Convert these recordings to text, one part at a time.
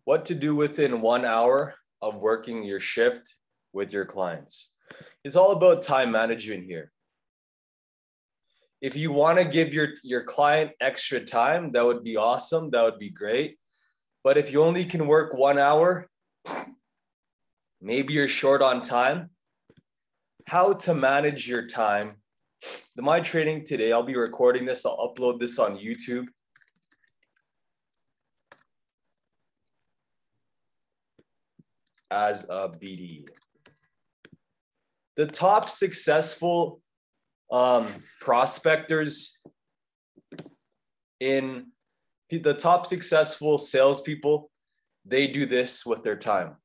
What to do within 1 hour of working your shift with your clients. It's all about time management here. If you want to give your client extra time, that would be awesome. That would be great. But if you only can work 1 hour, maybe you're short on time. How to manage your time. My training today, I'll be recording this. I'll upload this on YouTube. As a BD. The top successful prospectors in the top successful salespeople, they do this with their time.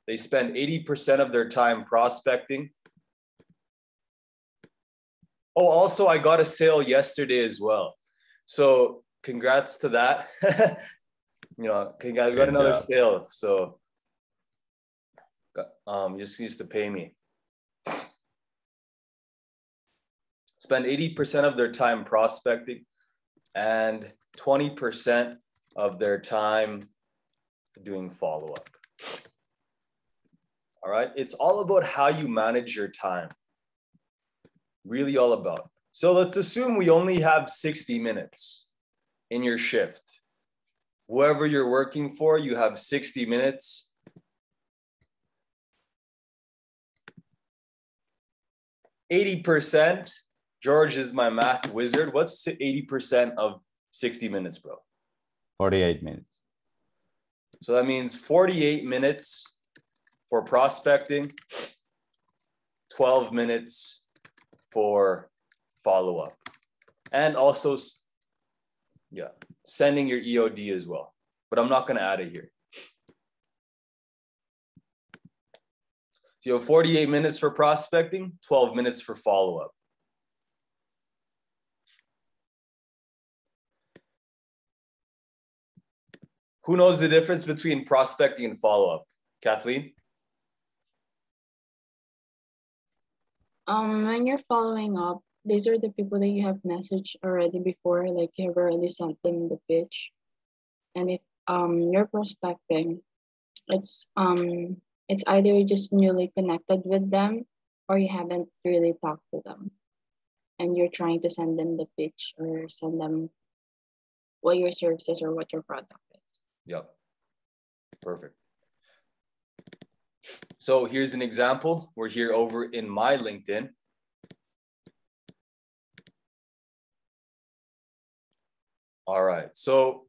They spend 80% of their time prospecting. Oh, also, I got a sale yesterday as well. So congrats to that. You know, I got another sale. So just used to pay me. Spend 80% of their time prospecting and 20% of their time doing follow-up. All right. It's all about how you manage your time. Really all about. So let's assume we only have 60 minutes in your shift. Whoever you're working for, you have 60 minutes. %, George is my math wizard. What's 80% of 60 minutes, bro? 48 minutes. So that means 48 minutes for prospecting, 12 minutes for follow-up. And also, yeah, sending your EOD as well. But I'm not going to add it here. So you have 48 minutes for prospecting, 12 minutes for follow-up. Who knows the difference between prospecting and follow-up? Kathleen? When you're following up, these are the people that you have messaged already before, like you have already sent them the pitch. And if you're prospecting, it's either just newly connected with them or you haven't really talked to them. And you're trying to send them the pitch or send them what your services or what your product is. Yep. Perfect. So here's an example. We're here over in my LinkedIn. All right. So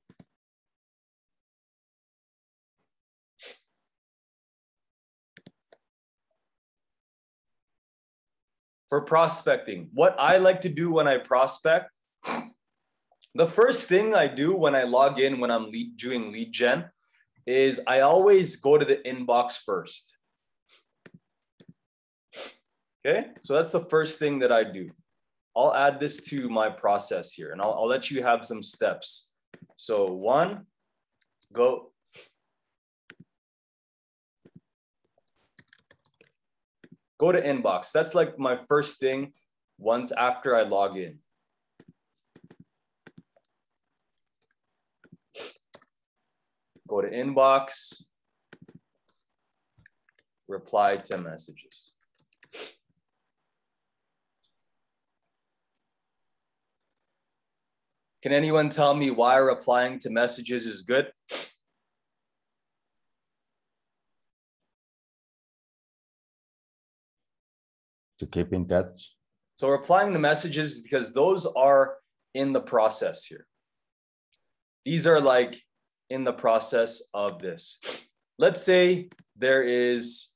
for prospecting, what I like to do when I prospect, the first thing I do when I log in, when I'm doing lead gen, is I always go to the inbox first. Okay, so that's the first thing that I do. I'll add this to my process here, and I'll let you have some steps. So 1, go. Go to inbox. That's like my first thing once after I log in. Go to inbox, reply to messages. Can anyone tell me why replying to messages is good? To keep in touch. So replying to messages is because those are in the process here. These are like in the process of this. Let's say there is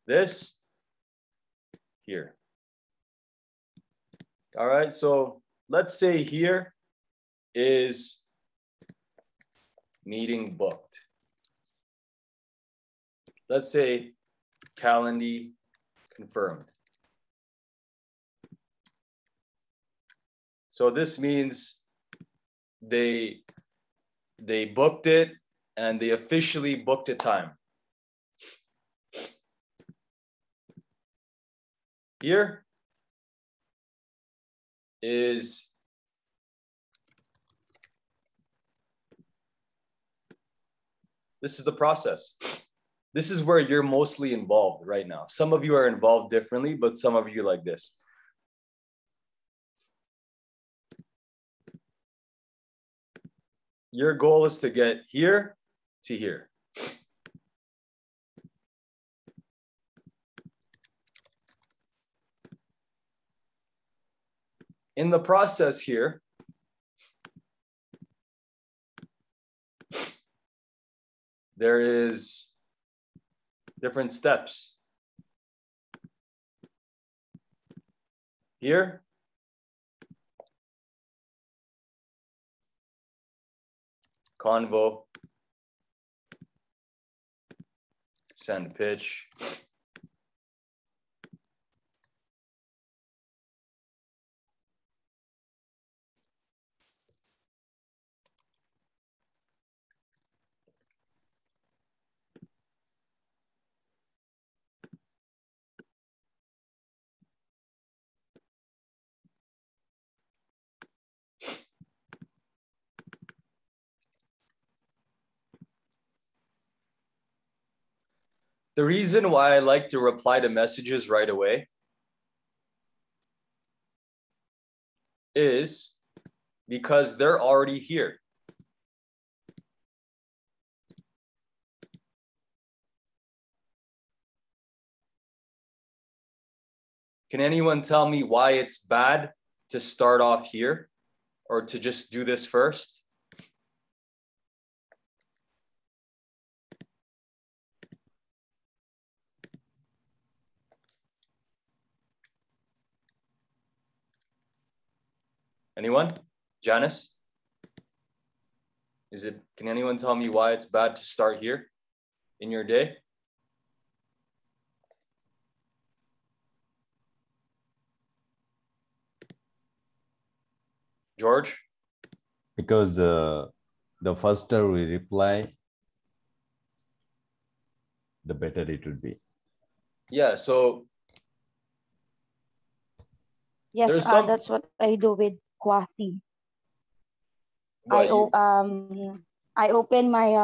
this here. All right, so let's say here is meeting booked. Let's say calendar confirmed. So this means they booked it and they officially booked a time. Here, is this is the process. This is where you're mostly involved right now. Some of you are involved differently, but some of you like this. Your goal is to get here to here. In the process here, there is different steps. Here, convo, send pitch, the reason why I like to reply to messages right away is because they're already here. Can anyone tell me why it's bad to start off here or to just do this first? Anyone? Janice? Can anyone tell me why it's bad to start here in your day? George? Because the faster we reply, the better it would be. Yeah, so Yes, there's some... that's what I do with Quasi. What, I open my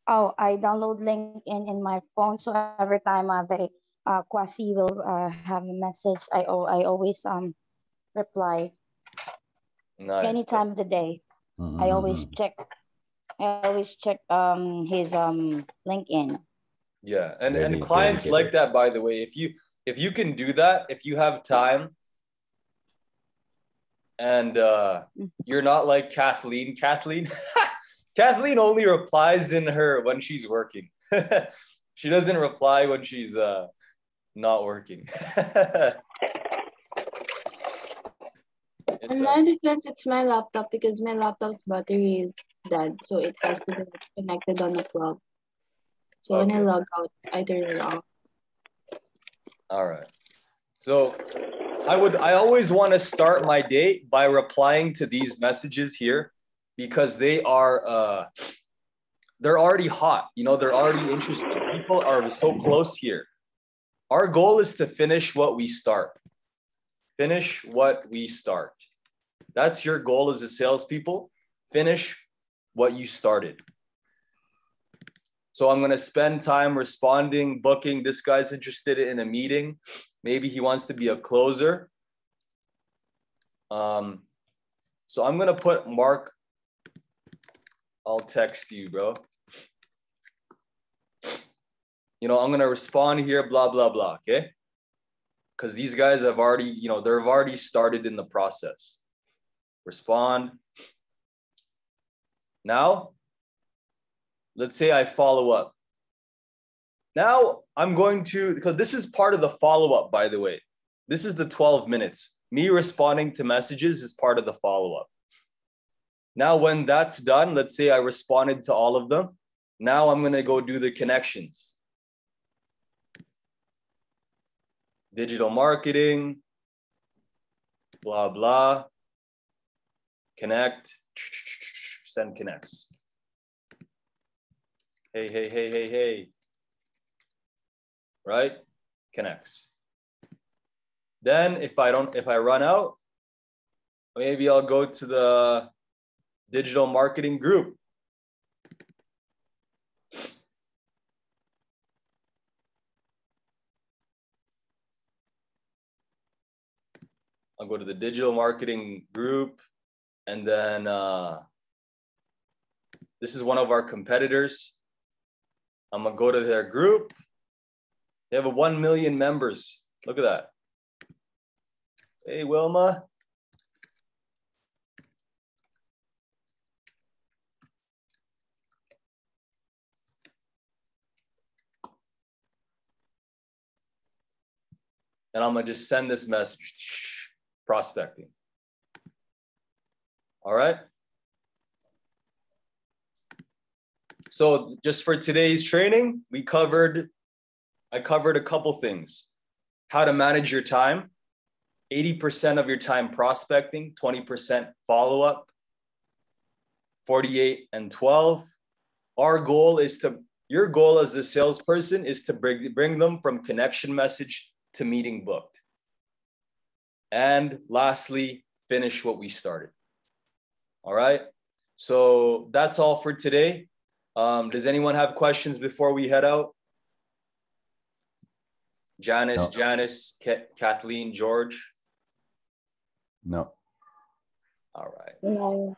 I download LinkedIn in my phone, so every time they Quasi will have a message, I always reply. Nice. Any time of the day. I always check his LinkedIn. Yeah, and Very clients dedicated. like that, by the way. If you can do that, if you have time, and you're not like Kathleen. Kathleen only replies when she's working. She doesn't reply when she's not working. In my defense, it's my laptop because my laptop's battery is dead, so it has to be connected on the plug. So when I log out, I turn it off. All right. So I always want to start my day by replying to these messages here because they're already hot. You know, they're already interesting. People are so close here. Our goal is to finish what we start. Finish what we start. That's your goal as a salespeople. Finish what you started. So I'm going to spend time responding, booking. This guy's interested in a meeting. Maybe he wants to be a closer. So I'm going to put Mark. I'll text you, bro. You know, I'm going to respond here, blah, blah, blah. Okay. Because these guys have already, you know, they've already started in the process. Respond. Now, let's say I follow up. Now I'm going to, because this is part of the follow-up, by the way. This is the 12 minutes. Me responding to messages is part of the follow-up. Now, when that's done, let's say I responded to all of them. Now I'm going to go do the connections. Digital marketing, blah, blah. Connect, send connects. Hey, hey, hey, hey, hey. Right? Connects. Then if I run out, Maybe I'll go to the digital marketing group. I'll go to the digital marketing group, and then this is one of our competitors. I'm gonna go to their group. They have 1 million members. Look at that. Hey, Wilma. And I'm gonna just send this message, prospecting. All right. So just for today's training, I covered a couple things. How to manage your time, 80% of your time prospecting, 20% follow-up, 48 and 12. Our goal is your goal as a salesperson is to bring them from connection message to meeting booked. And lastly, finish what we started. All right. So that's all for today. Does anyone have questions before we head out? Janice, Kathleen, George? No. All right. No.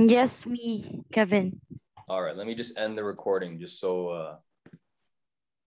Yes, me, Kevin. All right. Let me just end the recording just so